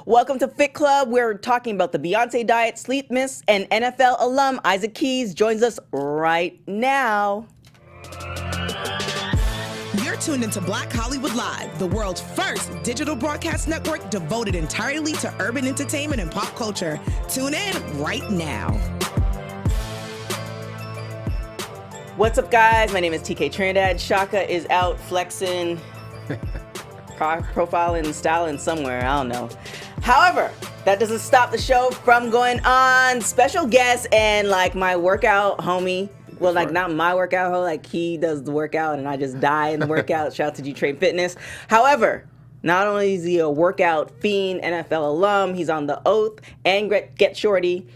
Welcome to Fit Club. We're talking about the Beyoncé diet, sleep myths, and NFL alum Isaac Keys joins us right now. You're tuned into Black Hollywood Live, the world's first digital broadcast network devoted entirely to urban entertainment and pop culture. Tune in right now. What's up, guys? My name is TK Trinidad. Shaka is out flexing, profiling, styling somewhere. I don't know. However, that doesn't stop the show from going on. Special guest and like my workout homie. Well, like not my workout homie. Like he does the workout and I just die in the workout. Shout out to G-Train Fitness. However, not only is he a workout fiend, NFL alum, he's on The Oath and Get Shorty.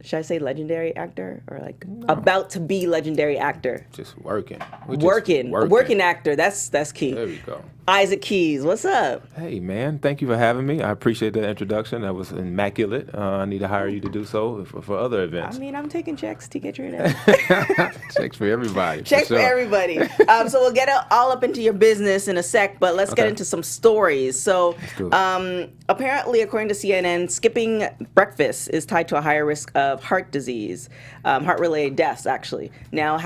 Should I say legendary actor or like about to be legendary actor? Just working. Working actor. That's key. There we go. Isaac Keys, what's up? Hey man, thank you for having me. I appreciate the introduction. That was immaculate. I need to hire you to do so for other events. I mean, I'm taking checks, TK Trinidad. Checks for everybody. Checks for everybody. So we'll get all up into your business in a sec, but let's get into some stories. So apparently, according to CNN, skipping breakfast is tied to a higher risk of heart disease, heart-related deaths, actually. Now,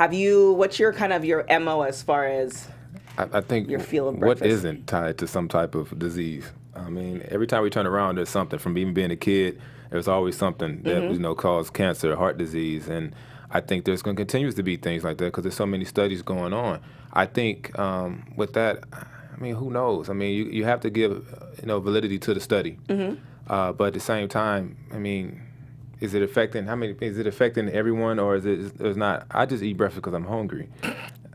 what's your kind of your MO as far as I think your feel of what breakfast? isn't tied to some type of disease? I mean, every time we turn around, there's something. From even being a kid, there's always something that caused cancer, heart disease, and I think there's going to continue to be things like that because there's so many studies going on. I think with that, I mean, who knows? I mean, you have to give validity to the study, but at the same time, I mean, is it affecting everyone or is it not? I just eat breakfast because I'm hungry.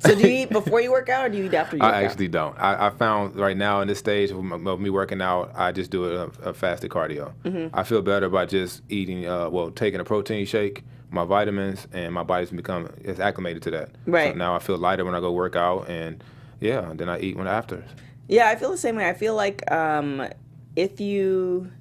So do you eat before you work out or do you eat after you work out? I actually don't. I found right now in this stage of me working out, I just do a fasted cardio. I feel better by just eating, taking a protein shake, my vitamins, and my body's it's acclimated to that. Right. So now I feel lighter when I go work out, and then I eat when after. Yeah, I feel the same way. I feel like if you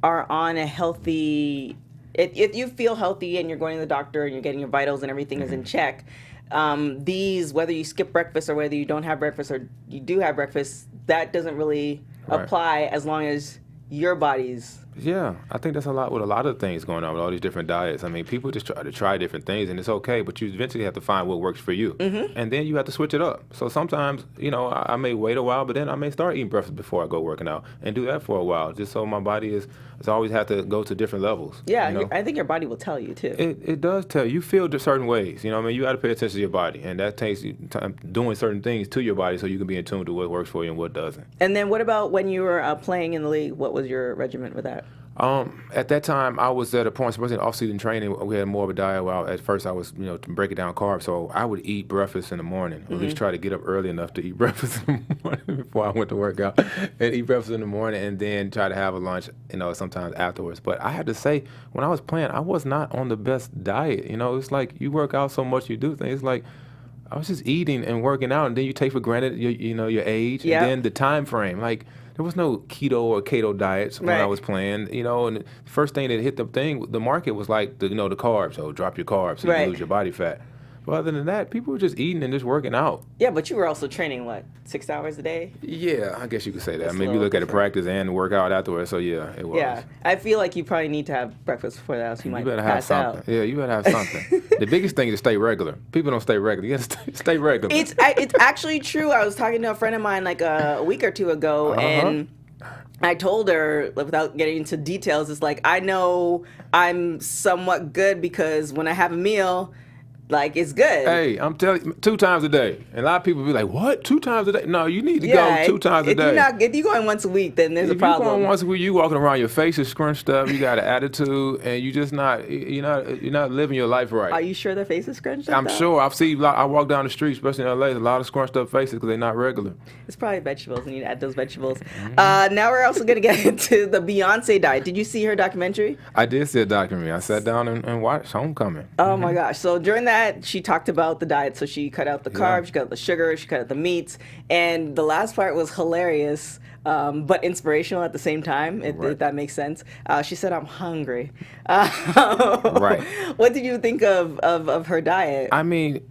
are on a healthy, if you feel healthy and you're going to the doctor and you're getting your vitals and everything is in check, whether you skip breakfast or whether you don't have breakfast or you do have breakfast, that doesn't really apply as long as your body's. Yeah, I think that's a lot with a lot of things going on with all these different diets. I mean, people just try different things, and it's okay, but you eventually have to find what works for you. And then you have to switch it up. So sometimes, I may wait a while, but then I may start eating breakfast before I go working out and do that for a while, just so my body it's always have to go to different levels. Yeah, I think your body will tell you, too. It does tell you. You feel certain ways. I mean, you got to pay attention to your body, and that takes you time doing certain things to your body so you can be in tune to what works for you and what doesn't. And then what about when you were playing in the league? What was your regimen with that? At that time, I was at a point, especially in off-season training, we had more of a diet. Well, at first, I was, to break it down carbs. So I would eat breakfast in the morning, or at least try to get up early enough to eat breakfast in the morning before I went to work out, and eat breakfast in the morning, and then try to have a lunch, sometimes afterwards. But I had to say, when I was playing, I was not on the best diet. It's like you work out so much, you do things. It's like I was just eating and working out, and then you take for granted your age, and then the time frame. Like, there was no keto or keto diets when I was playing, and the first thing that hit the market was like the carbs. So drop your carbs so you can lose your body fat. But other than that, people were just eating and just working out. Yeah, but you were also training, 6 hours a day? Yeah, I guess you could say that. Maybe you look at the practice and work out afterwards. So yeah, it was. Yeah, I feel like you probably need to have breakfast before that, else you might better pass have something. out. Yeah, you better have something. The biggest thing is stay regular. People don't stay regular. You gotta stay regular. It's actually true. I was talking to a friend of mine like a week or two ago, and I told her, without getting into details, it's like, I know I'm somewhat good because when I have a meal, it's good. Hey, I'm telling you, 2 times a day. And a lot of people be like, what? 2 times a day? No, you need to go 2 times a day. If you're going once a week, then there's a problem. If you're going once a week, you walking around, your face is scrunched up, you got an attitude, and you just you're not living your life right. Are you sure their face is scrunched up? I'm sure. I walk down the street, especially in LA, there's a lot of scrunched up faces because they're not regular. It's probably vegetables. You need to add those vegetables. Now we're also going to get into the Beyoncé diet. Did you see her documentary? I did see a documentary. I sat down and watched Homecoming. Oh my gosh. So during that, she talked about the diet. So she cut out the carbs, she cut out the sugar, she cut out the meats. And the last part was hilarious, but inspirational at the same time, if that makes sense. She said, I'm hungry. Right. What did you think of her diet? I mean,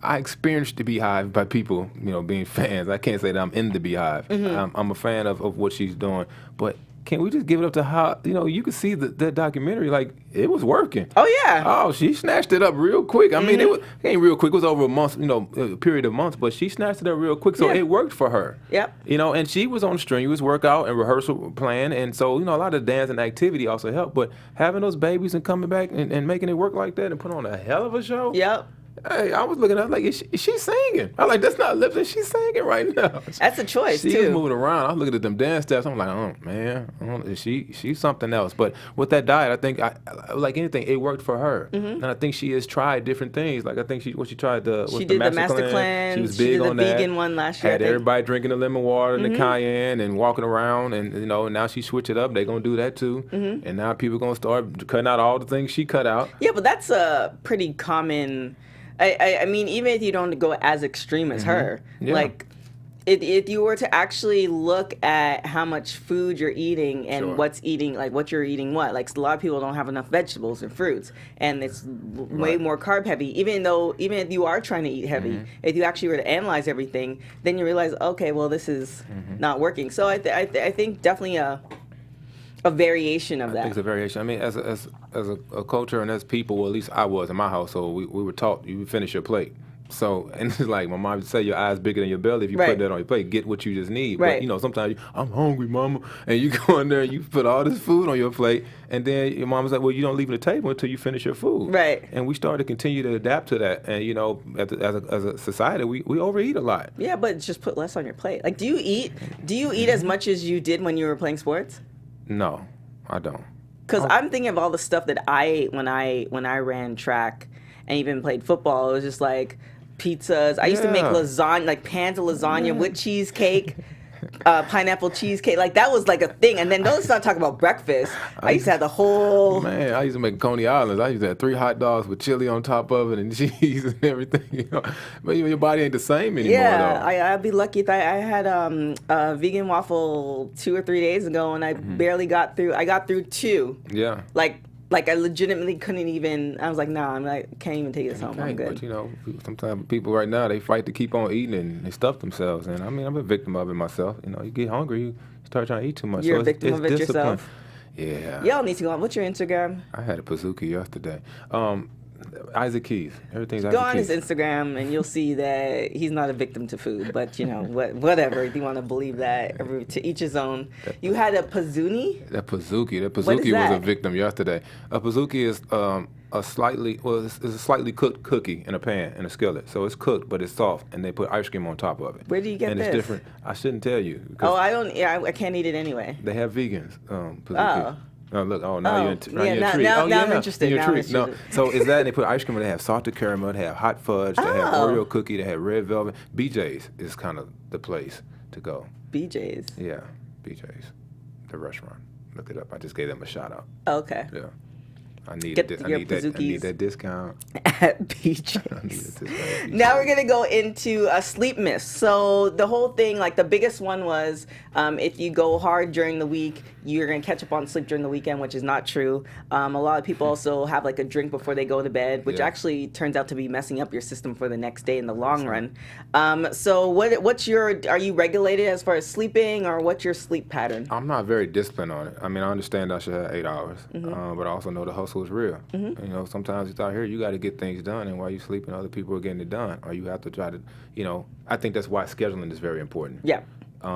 I experienced the Beehive by people, being fans. I can't say that I'm in the Beehive. I'm a fan of what she's doing, but can we just give it up to how, you could see that documentary, like, it was working. Oh, yeah. Oh, she snatched it up real quick. I mean, it ain't real quick. It was over a month, a period of months, but she snatched it up real quick, so it worked for her. Yep. And she was on strenuous workout and rehearsal plan, and so, a lot of dance and activity also helped, but having those babies and coming back and making it work like that and put on a hell of a show. Yep. Hey, I was looking at her like, is she singing? I'm like, that's not lip sync. She's singing right now. That's a choice, she too. was moving around. I was looking at them dance steps. I'm like, oh, man, she's something else. But with that diet, I think, like anything, it worked for her. And I think she has tried different things. Like, I think she tried she did the master cleanse. She was big on that. She did the vegan one last year. Had everybody drinking the lemon water and the cayenne and walking around. And, now she switched it up. They're going to do that, too. And now people are going to start cutting out all the things she cut out. Yeah, but that's a pretty common... I mean, even if you don't go as extreme as her, like, if you were to actually look at how much food you're eating and what you're eating, like, a lot of people don't have enough vegetables and fruits, and it's way more carb heavy. Even if you are trying to eat heavy, if you actually were to analyze everything, then you realize, okay, well, this is not working. So I think definitely a variation of that. I think it's a variation. I mean, as a culture and as people, well, at least I was in my household, we were taught you finish your plate. So, and it's like my mom would say, your eyes bigger than your belly. If you put that on your plate, get what you just need. Right. But, sometimes I'm hungry, mama. And you go in there and you put all this food on your plate. And then your mom's like, well, you don't leave the table until you finish your food. Right. And we started to continue to adapt to that. And, as a society, we overeat a lot. Yeah, but just put less on your plate. Like, do you eat as much as you did when you were playing sports? No, I don't. Because I'm thinking of all the stuff that I ate when I ran track and even played football. It was just like pizzas. I used to make lasagna, like pans of lasagna with cheesecake, pineapple cheesecake. Like, that was like a thing. And then don't start talking about breakfast. I used to have the whole... Man, I used to make Coney Islands. I used to have 3 hot dogs with chili on top of it and cheese and everything. But your body ain't the same anymore, though. I'd be lucky if I had a vegan waffle 2 or 3 days ago, and I barely got through. I got through 2. Yeah. Like I legitimately couldn't even. I was like, nah, can't even take this home. I'm good. But sometimes people right now, they fight to keep on eating and they stuff themselves. And I mean, I'm a victim of it myself. You get hungry, you start trying to eat too much. You're so a victim of it discipline. yourself. Yeah. Y'all need to go on. What's your Instagram? I had a Pizookie yesterday. Isaac Keys. Everything's Isaac Go on Keys. his Instagram and you'll see that he's not a victim to food, but whatever. If you want to believe that, to each his own. You had a Pizookie? That Pizookie was that? a victim yesterday. A Pizookie is it's a slightly cooked cookie in a pan, in a skillet. So it's cooked, but it's soft, and they put ice cream on top of it. Where do you get and this? And it's different. I shouldn't tell you. Oh, I don't. Yeah, I can't eat it anyway. They have vegans. Pizookie. Oh. Oh, look. Oh, now you're in treat. Now I'm interested. You're treat. No. So is that, and they put ice cream, and they have salted caramel, they have hot fudge, they have Oreo cookie, they have red velvet. BJ's is kind of the place to go. BJ's? Yeah, BJ's, the restaurant. Look it up. I just gave them a shout out. Okay. Yeah. I need Get that discount. At BJ's. Now we're going to go into a sleep myth. So the whole thing, like the biggest one was if you go hard during the week, you're going to catch up on sleep during the weekend, which is not true. A lot of people also have like a drink before they go to bed, which actually turns out to be messing up your system for the next day in the long run. So are you regulated as far as sleeping, or what's your sleep pattern? I'm not very disciplined on it. I mean, I understand I should have 8 hours, but I also know the hustle is real. Sometimes it's out here, you got to get things done, and while you're sleeping, other people are getting it done, or you have to try to, I think that's why scheduling is very important. Yeah.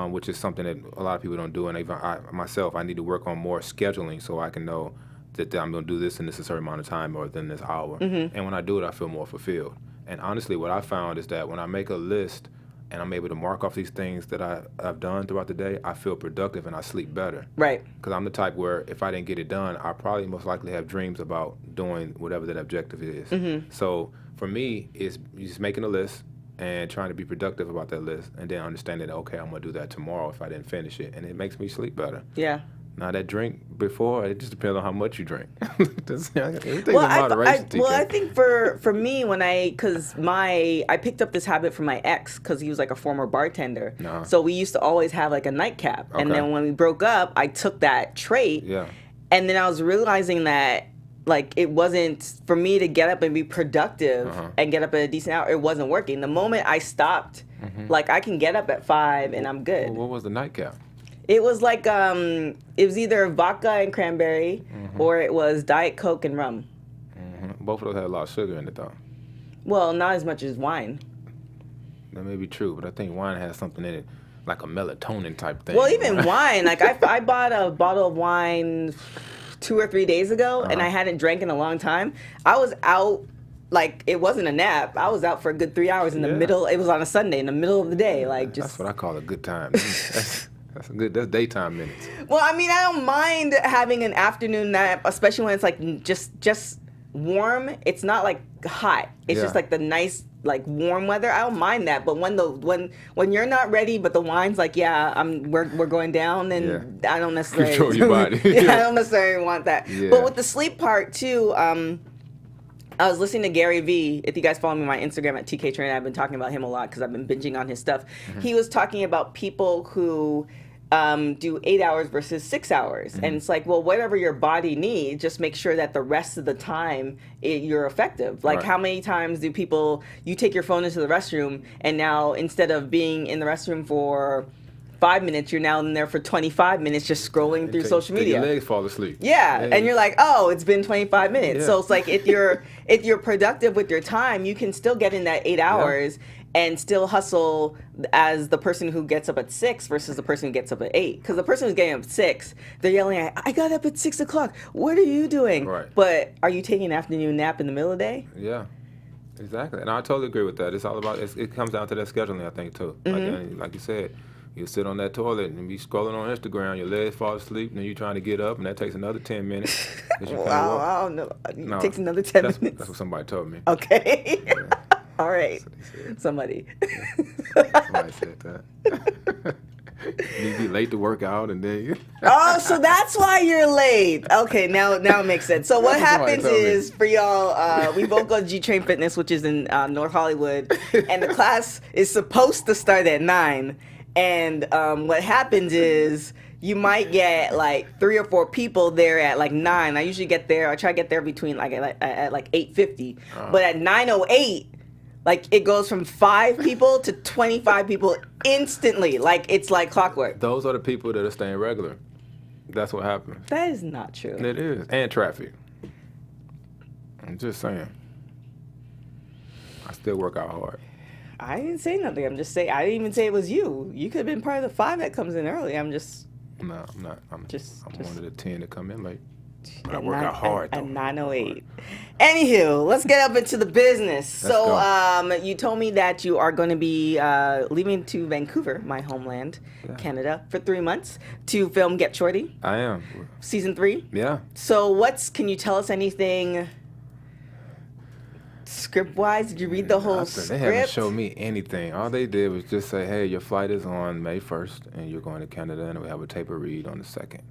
Which is something that a lot of people don't do, and even I need to work on more scheduling so I can know that I'm going to do this in this a certain amount of time or within this hour. And when I do it, I feel more fulfilled. And honestly, what I found is that when I make a list and I'm able to mark off these things that I've done throughout the day, I feel productive and I sleep better. Right. Because I'm the type where if I didn't get it done, I probably most likely have dreams about doing whatever that objective is. So for me, it's just making a list and trying to be productive about that list, and then understanding that, okay, I'm going to do that tomorrow if I didn't finish it, and it makes me sleep better. Yeah. Now, that drink before, it just depends on how much you drink. Everything's in moderation. I think for me, I picked up this habit from my ex because he was like a former bartender. So we used to always have like a nightcap. And then when we broke up, I took that trait. Yeah. And then I was realizing that like it wasn't for me to get up and be productive and get up at a decent hour. It wasn't working. The moment I stopped, like I can get up at 5 and I'm good. Well, what was the nightcap? It was like it was either vodka and cranberry or it was Diet Coke and rum. Both of those had a lot of sugar in it, though. Well, not as much as wine. That may be true, but I think wine has something in it, like a melatonin type thing. Well, even wine, like I bought a bottle of wine 2 or 3 days ago, and I hadn't drank in a long time. I was out, like it wasn't a nap. I was out for a good 3 hours in the middle. It was on a Sunday in the middle of the day, like just. That's what I call a good time. That's daytime minutes. Well, I mean, I don't mind having an afternoon nap, especially when it's like just warm. It's not like hot. It's just like the nice like warm weather. I don't mind that. But when you're not ready, but the wine's like, we're going down, then I don't necessarily control your body. I don't necessarily want that. Yeah. But with the sleep part too, I was listening to Gary Vee. If you guys follow me on my Instagram at TK Trinidad, I've been talking about him a lot because I've been binging on his stuff. He was talking about people who do 8 hours versus 6 hours. And it's like, well, whatever your body needs, just make sure that the rest of the time you're effective. Like how many times do you take your phone into the restroom and now instead of being in the restroom for 5 minutes, you're now in there for 25 minutes just scrolling through social media. Your legs fall asleep. Yeah, and you're like, oh, it's been 25 minutes. Yeah. So it's like if you're productive with your time, you can still get in that 8 hours and still hustle as the person who gets up at 6 versus the person who gets up at 8. Because the person who's getting up at 6, they're yelling at, I got up at 6 o'clock. What are you doing? Right. But are you taking an afternoon nap in the middle of the day? Yeah. Exactly. And I totally agree with that. It's all about, it comes down to that scheduling, I think, too. Like you said, you sit on that toilet and be scrolling on Instagram, your legs fall asleep, and then you're trying to get up, and that takes another 10 minutes. Wow, I don't know. It takes another 10 minutes. That's what somebody told me. Okay. All right. Somebody. Somebody said that. You be late to work out, and then Oh, so that's why you're late. Okay, now it makes sense. So what happens is for y'all, we both go to G Train Fitness, which is in North Hollywood, and the class is supposed to start at 9. And what happens is you might get like 3 or 4 people there at like 9. I try to get there between at like 8:50. But at 9:08, like it goes from 5 people to 25 people instantly. Like it's like clockwork. those are the people that are staying regular. That's what happens. That is not true. It is. And traffic. I'm just saying. I still work out hard. I didn't say nothing. I'm just saying. I didn't even say it was you. You could have been part of the 5 that comes in early. I'm just. No, I'm not. I'm Just- one of the 10 that come in late. But I at work out hard, at though. 9:08. Anywho, let's get up into the business. Let's go. You told me that you are going to be leaving to Vancouver, my homeland, Canada, for 3 months to film Get Shorty, I am. season 3. Yeah. So can you tell us anything script-wise? Did you read the whole They haven't script? showed me anything. All they did was just say, hey, your flight is on May 1st, and you're going to Canada, and we have a taper read on the 2nd.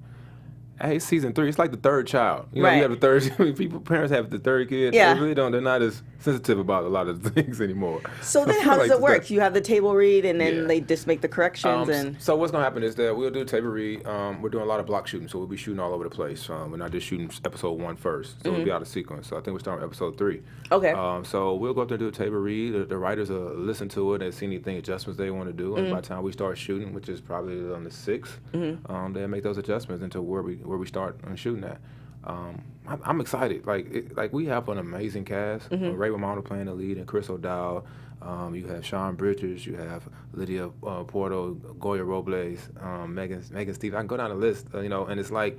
Hey, season 3, it's like the third child. You know, Right. you have the third, parents have the third kid. Yeah. They really don't, they're not as sensitive about a lot of things anymore. So I then feel how does like it work? You have the table read, and then Yeah. they just make the corrections, and... So what's going to happen is that we'll do taper read. We're doing a lot of block shooting, so we'll be shooting all over the place. We're not just shooting episode 1 first, so we'll be out of sequence. So I think we're starting with episode 3. Okay. So we'll go up there and do a taper read. The writers will listen to it and see anything adjustments they want to do. And by the time we start shooting, which is probably on the 6th, they'll make those adjustments into where we start shooting at. I'm excited. Like we have an amazing cast. Ray Romano playing the lead, and Chris O'Dowd. You have Sean Bridges. You have Lydia Porto, Goya Robles, Megan Steve. I can go down the list. And it's like.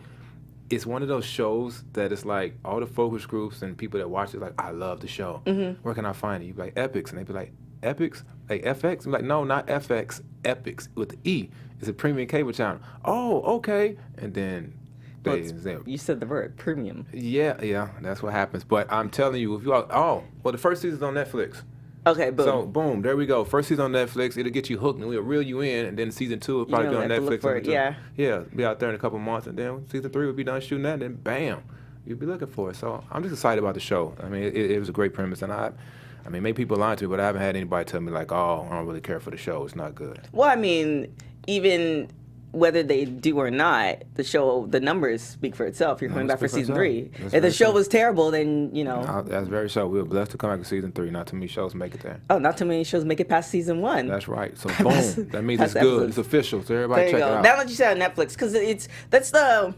It's one of those shows that it's like all the focus groups and people that watch it like, I love the show. Where can I find it? You be like, Epics. And they be like, Epics? Like FX? I'm like, no, not FX. Epics with the E. It's a premium cable channel. Oh, okay. And then You said the word, premium. yeah, that's what happens. But I'm telling you, if you all, the first season's on Netflix. Okay, boom. So boom, there we go. First season on Netflix, it'll get you hooked and we'll reel you in, and then season 2 will probably be on have to look Netflix. for it, Yeah, be out there in a couple months, and then season 3 will be done shooting that, and then bam, you'll be looking for it. So I'm just excited about the show. I mean, it was a great premise, and I mean, maybe people lying to me, but I haven't had anybody tell me like, oh, I don't really care for the show. It's not good. Well, I mean, even whether they do or not, the numbers speak for itself. You're coming back for season 3. If the show was terrible, then, That's very so. We were blessed to come back to season 3. Not too many shows make it there. Oh, not too many shows make it past season 1. That's right. So, boom. That means it's good. It's official. So, everybody check it out. Now that you said on Netflix, because that's the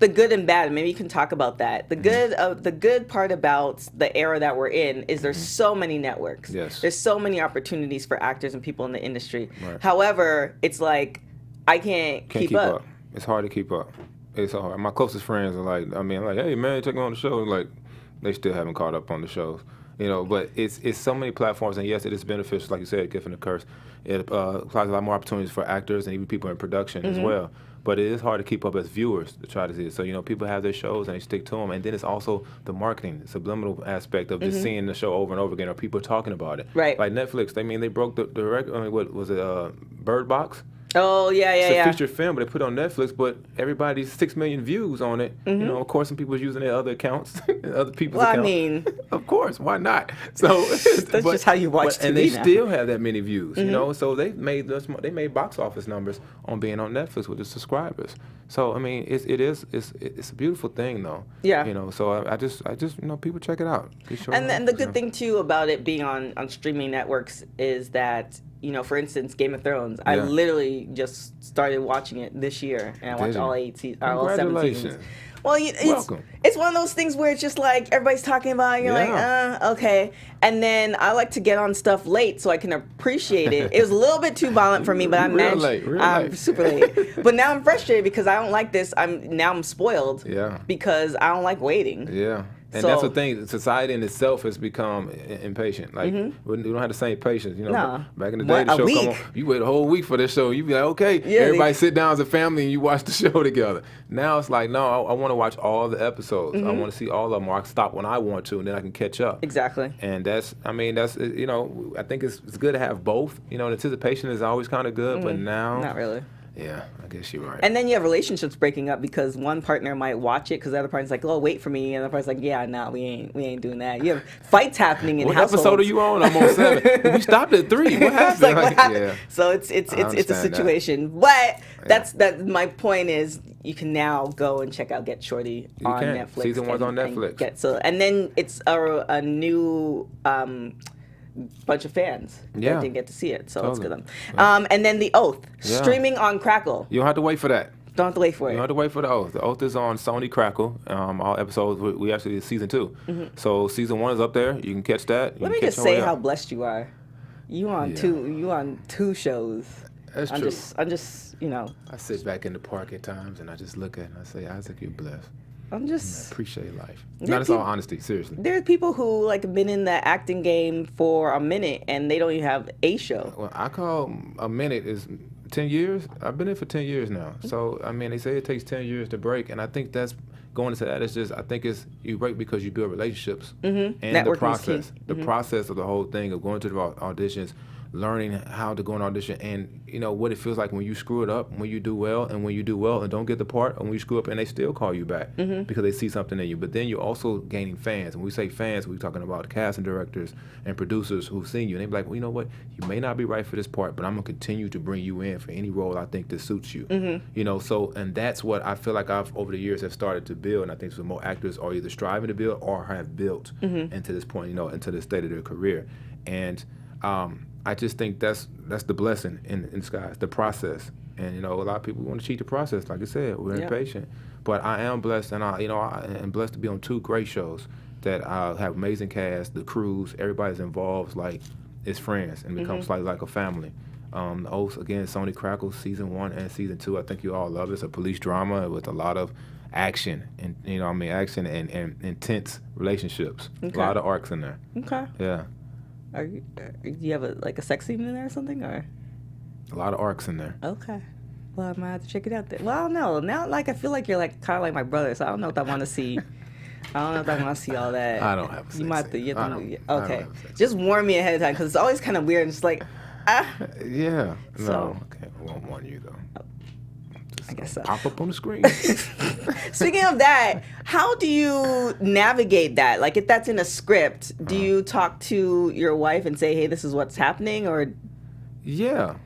good and bad. Maybe you can talk about that. The good part about the era that we're in is there's so many networks. Yes. There's so many opportunities for actors and people in the industry. Right. However, it's like I can't keep up. It's hard to keep up. It's so hard. My closest friends are like, hey man, check on the show. Like, they still haven't caught up on the shows. But it's so many platforms, and yes, it is beneficial, like you said, gift and a curse. It provides a lot more opportunities for actors and even people in production as well. But it is hard to keep up as viewers to try to see it. So, people have their shows and they stick to them. And then it's also the marketing, the subliminal aspect of just seeing the show over and over again, or people talking about it. Right. Like Netflix, they broke the record. What was it, Bird Box? Oh, yeah. It's a feature film, but they put it on Netflix, but everybody's 6 million views on it. Of course, some people using their other accounts, other people's accounts. Of course, why not? So that's just how you watch TV and they now. still have that many views, So they made box office numbers on being on Netflix with the subscribers. So it's a beautiful thing though. Yeah. So I just people check it out. And then the good thing too about it being on streaming networks is that, for instance, Game of Thrones. I literally just started watching it this year, and I watched all 7 seasons. Well, it's one of those things where it's just like everybody's talking about it, and you're like, okay. And then I like to get on stuff late so I can appreciate it. It was a little bit too violent for me, but I'm super late. But now I'm frustrated because I don't like this. I'm spoiled. Yeah. Because I don't like waiting. Yeah. And that's the thing. Society in itself has become impatient. Like we don't have the same patience. Back in the day, the show come on. You wait a whole week for this show. You be like, okay, everybody sit down as a family and you watch the show together. Now it's like, no, I want to watch all the episodes. I want to see all of them. Or I can stop when I want to, and then I can catch up. Exactly. And I think it's good to have both. Anticipation is always kind of good, but now not really. Yeah, I guess you're right. And then you have relationships breaking up because one partner might watch it because the other partner's like, "Oh, wait for me," and the other partner's like, "Yeah, no, we ain't doing that." You have fights happening in households. What episode are you on? I'm on 7. We stopped at 3. What happened? What happened? Yeah. So it's a situation. That. But that's my point is you can now go and check out Get Shorty on Netflix. Season 1's on Netflix. And then it's a new. Bunch of fans that didn't get to see it, so it's good. And then The Oath, streaming on Crackle. You don't have to wait for that. Don't have to wait for it. You don't have to wait for The Oath. The Oath is on Sony Crackle. All episodes, we actually did season 2. So season 1 is up there. You can catch that. Let me just say how blessed you are. You on 2 shows. That's true. I'm just I sit back in the park at times and I just look at it and I say, Isaac, you're blessed. I appreciate life. That's all honesty, seriously. There are people who been in the acting game for a minute and they don't even have a show. Well, I call a minute is 10 years. I've been in for 10 years now. So, they say it takes 10 years to break, and I think that's going into that is just, I think it's you break because you build relationships and the process. The process of the whole thing of going to the auditions, learning how to go on audition, and what it feels like when you screw it up, when you do well, and when you do well and don't get the part, and when you screw up and they still call you back because they see something in you. But then you're also gaining fans. When we say fans, we're talking about casting directors and producers who've seen you, and they're like, well, you know what, you may not be right for this part, but I'm gonna continue to bring you in for any role I think that suits you. So, and that's what I feel like I've over the years have started to build, and I think some more actors are either striving to build or have built into this point, into this state of their career. And I just think that's the blessing in disguise, the process. And a lot of people want to cheat the process. Like I said, we're impatient. But I am blessed, and I am blessed to be on 2 great shows that have amazing cast. The crews, everybody's involved, like it's friends, and becomes like a family. The Oath, again, Sony Crackle, season 1 and season 2. I think you all love it. It's a police drama with a lot of action and action and intense relationships. Okay. A lot of arcs in there. Okay. Yeah. Do you have a sex scene in there or something, or? A lot of arcs in there. Okay. Well, I might have to check it out then. Well, no. Now, I feel like you're kind of like my brother, so I don't know if I want to see. all that. I don't have a sex You might have to. Okay. Just warn me ahead of time because it's always kind of weird. And just like, Yeah. No. So, okay. I won't warn you though. I guess so. Pop up on the screen. Speaking of that, how do you navigate that? Like, if that's in a script, do you talk to your wife and say, "Hey, this is what's happening," or? Yeah,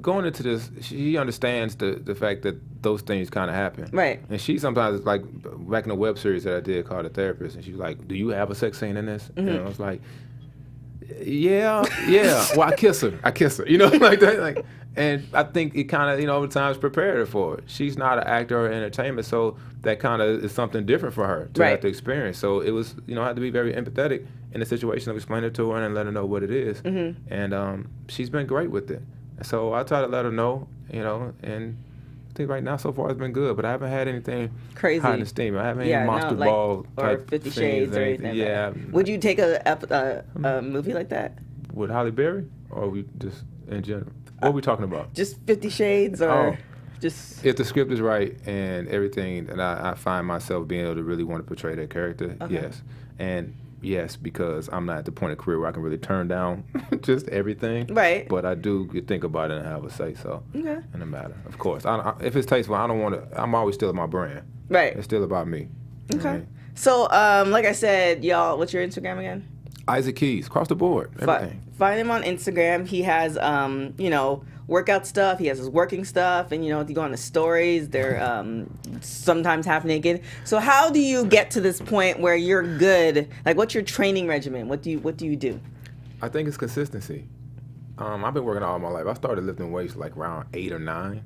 going into this, she understands the fact that those things kind of happen. Right. And she sometimes, like, back in the web series that I did called The Therapist, and she was like, do you have a sex scene in this? And I was like, yeah. Well, I kiss her, you know, like that. Like, and I think it kind of, you know, over time has prepared her for it. She's not an actor or entertainment, so that kind of is something different for her to have to experience. So it was, you know, I had to be very empathetic in the situation of explaining it to her and let her know what it is. And she's been great with it. So I try to let her know, you know, and I think right now so far it's been good, but I haven't had anything crazy hot in the steam. I haven't any monster like, ball or type 50 scenes Shades or anything. Yeah. Would you take a movie like that? With Halle Berry, or we just in general? What are we talking about? Just 50 Shades, or just if the script is right and everything, and I find myself being able to really want to portray that character, yes. And yes, because I'm not at the point of career where I can really turn down just everything. Right. But I do think about it and have a say so Okay. in the matter. Of course. If it's tasteful, I don't want to, I'm always still at my brand. Right. It's still about me. Okay. Right? So, like I said, y'all, what's your Instagram again? Isaac Keys, across the board, everything. Find him on Instagram. He has, you know, workout stuff. He has his working stuff, and you know, if you go on the stories, they're sometimes half naked. So, how do you get to this point where you're good? Like, what's your training regimen? What do you do? I think it's consistency. I've been working all my life. I started lifting weights like around 8 or 9.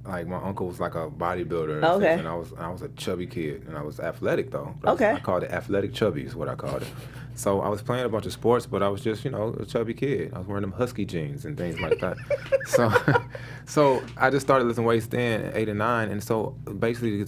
Like my uncle was like a bodybuilder, and I was a chubby kid, and I was athletic though. I called it athletic chubby is what I called it. So I was playing a bunch of sports, but I was just, you know, a chubby kid. I was wearing them husky jeans and things like that. So I just started lifting weights then at 8 or 9, and so basically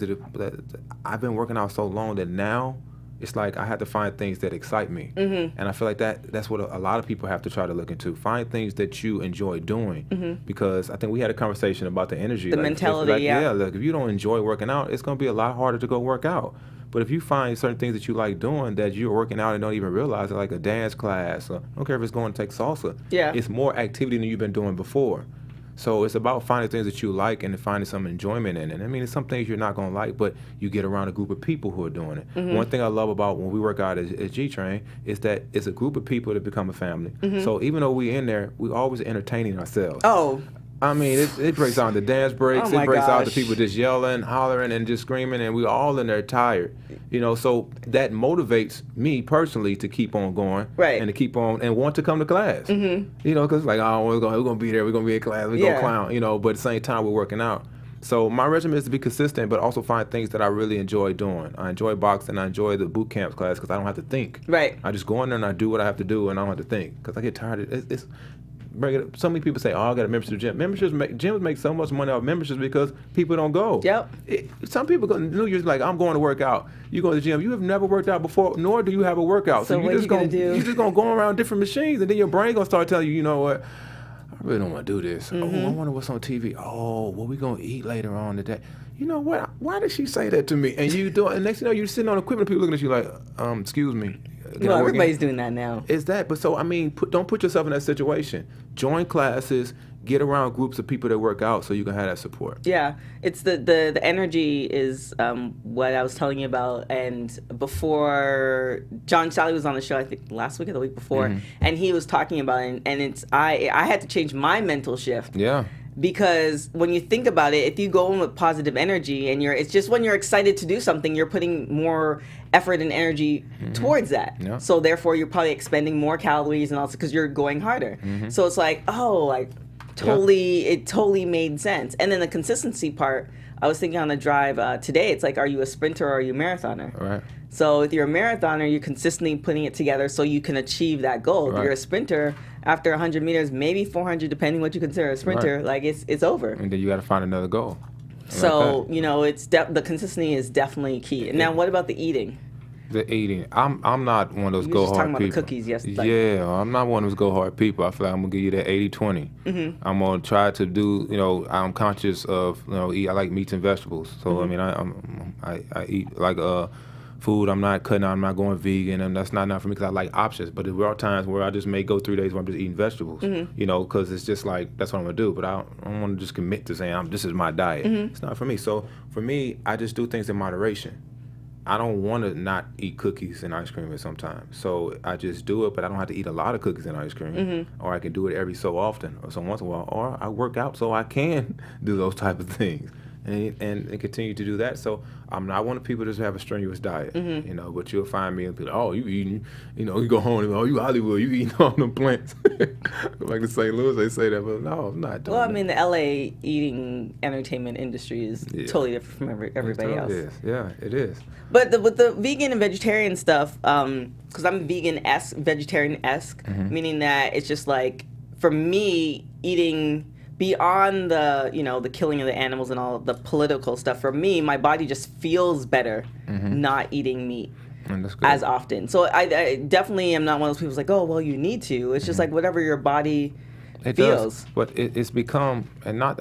I've been working out so long that now it's like I have to find things that excite me. And I feel like that's what a lot of people have to try to look into. Find things that you enjoy doing. Because I think we had a conversation about the energy. The mentality, Yeah, look, if you don't enjoy working out, it's going to be a lot harder to go work out. But if you find certain things that you like doing that you're working out and don't even realize it, like a dance class, or I don't care if it's going to take salsa, it's more activity than you've been doing before. So it's about finding things that you like and finding some enjoyment in it. I mean, it's some things you're not going to like, but you get around a group of people who are doing it. One thing I love about when we work out at G-Train is that it's a group of people that become a family. So even though we're in there, we're always entertaining ourselves. Oh. I mean, it breaks out the dance breaks. Oh it breaks out the gosh. people just yelling, hollering, and just screaming, and we're all in there tired. You know, so that motivates me personally to keep on going, and to keep on and want to come to class. You know, because like, oh, we're gonna be there, we're gonna be in class, we're gonna clown. You know, but at the same time, we're working out. So my regimen is to be consistent, but also find things that I really enjoy doing. I enjoy boxing. I enjoy the boot camp class because I don't have to think. Right. I just go in there and I do what I have to do, and I don't have to think because I get tired of it. Bring it up. So many people say, "Oh, I got a membership to the gym." Gyms make so much money off memberships because people don't go. Some people go New Year's like, "I'm going to work out." You go to the gym. You have never worked out before, nor do you have a workout. So what you're just gonna do? You're just gonna go around different machines, and then your brain gonna start telling you, you know what? I really don't want to do this. Oh, I wonder what's on TV. Oh, what we gonna eat later on today? You know what? Why did she say that to me? And you do it, and next thing you know, you're sitting on equipment. People looking at you like, excuse me. Well, everybody's doing that now. Is that? But so, I mean, don't put yourself in that situation. Join classes, get around groups of people that work out so you can have that support. Yeah, it's the energy is what I was telling you about. And before, John Sally was on the show, I think last week or the week before, and he was talking about it. And it's I had to change my mental shift. Yeah. Because when you think about it, if you go in with positive energy and it's just when you're excited to do something, you're putting more effort and energy towards that. Yeah. So therefore, you're probably expending more calories and also because you're going harder. So it's like, it totally made sense. And then the consistency part, I was thinking on the drive today, it's like, are you a sprinter or are you a marathoner? Right. So if you're a marathoner, you're consistently putting it together so you can achieve that goal. If you're a sprinter, after 100 meters, maybe 400, depending what you consider a sprinter, like it's over. And then you got to find another goal. So, you know, it's the consistency is definitely key. And now what about the eating? The eating. I'm not one of those go hard people. You were just talking about the cookies yesterday. Yeah, I'm not one of those go hard people. I feel like I'm gonna give you that 80-20. I'm gonna try to do. You know, I'm conscious of. You know, I like meats and vegetables. So I mean, I eat like food. I'm not cutting out. I'm not going vegan, and that's not for me because I like options. But there are times where I just may go 3 days where I'm just eating vegetables. You know, because it's just like that's what I'm gonna do. But I don't want to just commit to saying this is my diet. It's not for me. So for me, I just do things in moderation. I don't want to not eat cookies and ice cream at some time. So I just do it, but I don't have to eat a lot of cookies and ice cream. Or I can do it every so often or so once in a while. Or I work out so I can do those type of things and continue to do that. So I want people to just have a strenuous diet, you know, but you'll find me and people, oh, you eating, you know, you go home and, oh, you Hollywood, you eating all them plants. Like in St. Louis, they say that, but no, I'm not doing Well, I that. mean, the LA eating entertainment industry is totally different from everybody else. It is. Yeah, it is. But with the vegan and vegetarian stuff, because I'm vegan-esque, vegetarian-esque, meaning that it's just like, for me, eating beyond the, you know, the killing of the animals and all of the political stuff, for me, my body just feels better not eating meat And that's good. as often. So I definitely am not one of those people who's like, oh, well, you need to. It's just like whatever your body It feels. does, but it's become, and not,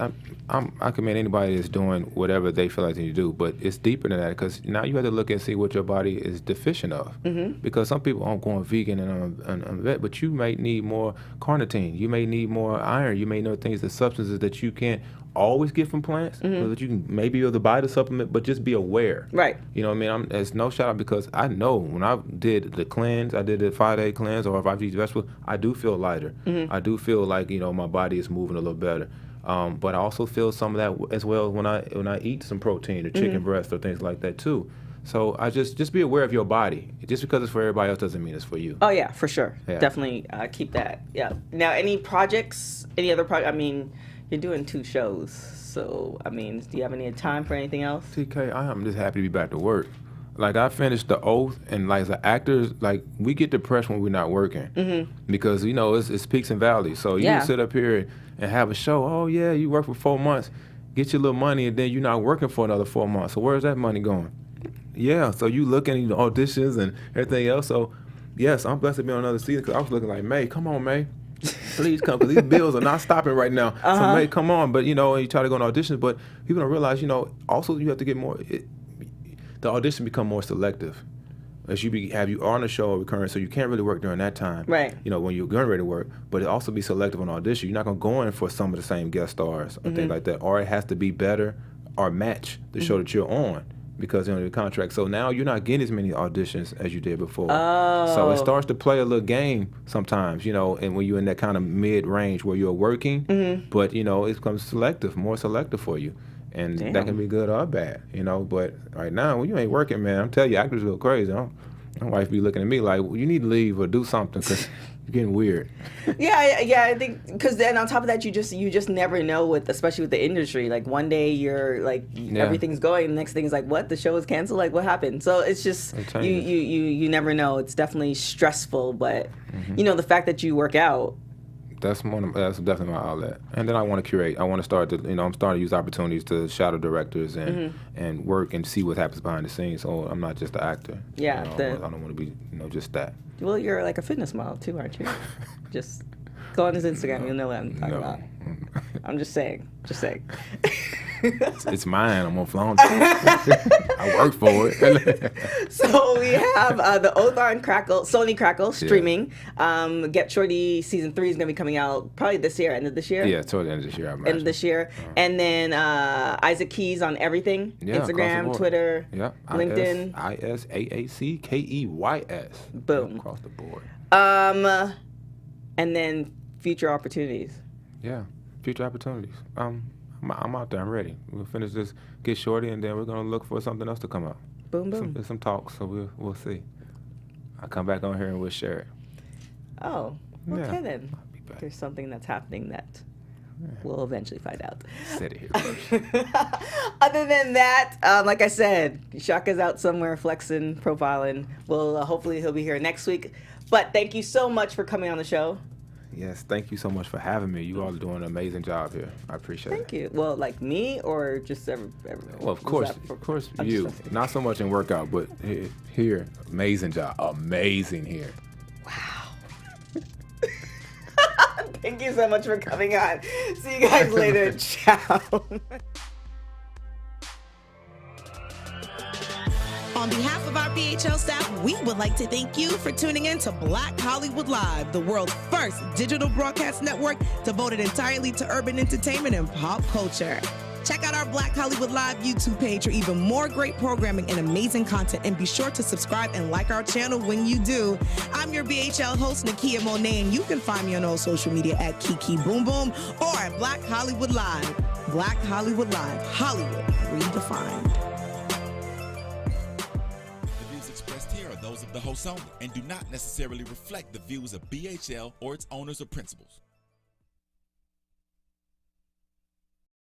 I commend anybody that's doing whatever they feel like they need to do, but it's deeper than that, because now you have to look and see what your body is deficient of. Because some people aren't going vegan and vet, but you may need more carnitine, you may need more iron, you may know things, the substances that you can't always get from plants, so that you can maybe be able to buy the supplement, but just be aware. Right. You know what I mean? It's no shout out, because I know when I did the cleanse, I did the 5-day cleanse, or if I eat vegetables, I do feel lighter. I do feel like, you know, my body is moving a little better. But I also feel some of that as well when I eat some protein or chicken breast or things like that too. So I just be aware of your body. Just because it's for everybody else doesn't mean it's for you. Oh, yeah, for sure. Yeah. Definitely keep that. Yeah. Now, any projects, any other project? I mean, you're doing 2 shows. So, I mean, do you have any time for anything else? TK, I am just happy to be back to work. Like, I finished The Oath, and like, as actors, like, we get depressed when we're not working. Because, you know, it's peaks and valleys. So you Yeah. can sit up here and have a show. Oh, yeah, you work for 4 months, get your little money, and then you're not working for another 4 months. So where's that money going? Yeah, so you looking at the auditions and everything else. So, yes, I'm blessed to be on another season, because I was looking like, May, come on, May. Please come, because these bills are not stopping right now. So, May, come on. But, you know, you try to go on auditions, but people don't realize, you know, also you have to get more, the audition become more selective. As you have you on a show or recurring, so you can't really work during that time. Right. You know, when you're getting ready to work, but it also be selective on audition. You're not going to go in for some of the same guest stars or things like that, or it has to be better or match the show that you're on, because you're under the contract. So now you're not getting as many auditions as you did before. Oh. So it starts to play a little game sometimes, you know, and when you're in that kind of mid-range where you're working, but, you know, it becomes selective, more selective for you. And Damn. that can be good or bad, you know. But right now, when you ain't working, man, I'm telling you, actors go crazy. My wife be looking at me like, well, you need to leave or do something, because you're getting weird. Yeah, I think, because then on top of that, you just never know especially with the industry. Like, one day you're like everything's going, and the next thing is like, what, the show is canceled? Like, what happened? So it's just you never know. It's definitely stressful, but you know, the fact that you work out. That's definitely my outlet. And then I want to curate. I want to start to, you know, I'm starting to use opportunities to shadow directors and work and see what happens behind the scenes. So I'm not just an actor. Yeah, You know, I don't want to be, you know, just that. Well, you're like a fitness model too, aren't you? Just go on his Instagram. You'll know what I'm talking about. I'm just saying. It's mine. I'm gonna flaunt it. I work for it. So we have the Oath on Sony Crackle streaming. Get Shorty season 3 is gonna be coming out probably this year, end of this year. Yeah, toward the end of this year. End of this year, and then Isaac Keys on everything: Instagram, Twitter, LinkedIn. ISAACKEYS. Boom. Across the board. And then future opportunities. Yeah, future opportunities. I'm out there. I'm ready. We'll finish this Get Shorty, and then we're gonna look for something else to come out. Boom. Some talks, so we'll see. I'll come back on here and we'll share it. Oh, okay Yeah. then. I'll be back. There's something that's happening that we'll eventually find out. Said it here first. Other than that, like I said, Shaka's out somewhere flexing, profiling. Well, hopefully he'll be here next week. But thank you so much for coming on the show. Yes, thank you so much for having me. You all are doing an amazing job here. I appreciate Thank it. you. Well, like me or just everyone? Well, of course, I'm you. just- Not so much in workout, but here, amazing job. Amazing here. Thank you so much for coming on. See you guys later. Ciao. On behalf of our BHL staff, we would like to thank you for tuning in to Black Hollywood Live, the world's first digital broadcast network devoted entirely to urban entertainment and pop culture. Check out our Black Hollywood Live YouTube page for even more great programming and amazing content. And be sure to subscribe and like our channel when you do. I'm your BHL host, Nakia Monet, and you can find me on all social media at Kiki Boom Boom or at Black Hollywood Live. Black Hollywood Live. Hollywood redefined. The views expressed here are those of the host only and do not necessarily reflect the views of BHL or its owners or principals.